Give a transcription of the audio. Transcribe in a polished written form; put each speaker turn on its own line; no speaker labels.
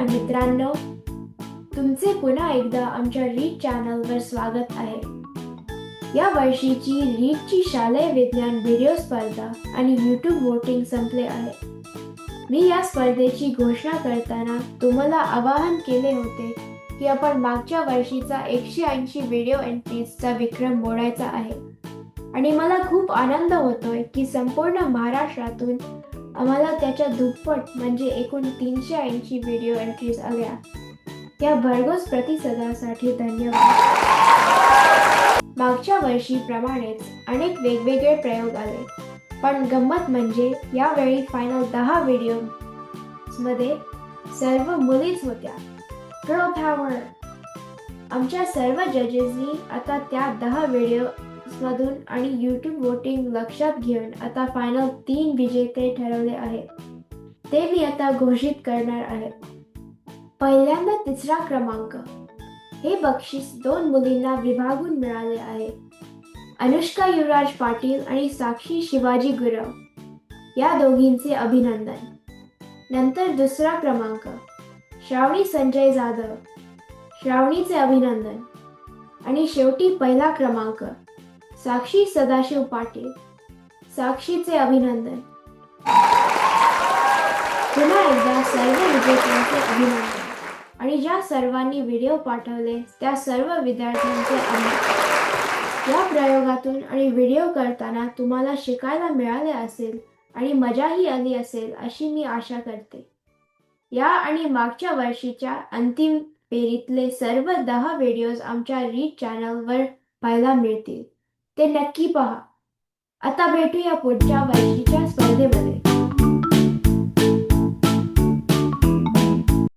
मित्रांनो, तुमचे पुन्हा एकदा आमच्या रीड चॅनलवर स्वागत आहे. या वर्षीची रीडची शालेय विज्ञान व्हिडिओ स्पर्धा आणि यूट्यूब वोटिंग संपले आहे. मी या स्पर्धेची घोषणा करताना तुम्हाला आवाहन केले होते की आपण मागच्या वर्षीचा 180 व्हिडिओ एंट्रीजचा विक्रम मोडायचा आहे आणि मला खूप आनंद होतोय की संपूर्ण महाराष्ट्रातून आम्हाला त्याच्या दुप्पट म्हणजे एकूण 380 व्हिडिओ एंट्रीज आल्या. या भरघोस प्रतिसादासाठी धन्यवाद. मागच्या वर्षीप्रमाणेच अनेक वेगवेगळे प्रयोग आले, पण गंमत म्हणजे यावेळी फायनल 10 व्हिडिओमध्ये सर्व मुलीच होत्या. Girl power. आमच्या सर्व जजेसनी आता त्या 10 व्हिडिओमधून आणि यूट्यूब वोटिंग लक्षात घेऊन आता फायनल 3 विजेते ठरवले आहेत. ते मी आता घोषित करणार आहे. पहिल्यांदा तिसरा क्रमांक. हे बक्षीस 2 मुलींना विभागून मिळाले आहे. अनुष्का युवराज पाटील आणि साक्षी शिवाजी गुरव. या दोघींचे अभिनंदन. नंतर दुसरा क्रमांक. श्रावणी संजय जाधव. श्रावणीचे अभिनंदन. आणि शेवटी पहिला क्रमांक. साक्षी सदाशिव पाटील. साक्षीचे अभिनंदन. पुन्हा एकदा सर्व विजेत्यांचे अभिनंदन आणि ज्या सर्वांनी व्हिडिओ पाठवले त्या सर्व विद्यार्थ्यांचे आभार. या प्रयोगातून आणि व्हिडिओ करताना तुम्हाला शिकायला मिळाले असेल आणि मजाही आली असेल अशी मी आशा करते. या आणि मागच्या वर्षीच्या अंतिम फेरीतले सर्व 10 व्हिडिओज आमच्या रीड चॅनलवर पाहायला मिळतील. ते नक्की पहा. आता भेटूया पुढच्या वर्षीच्या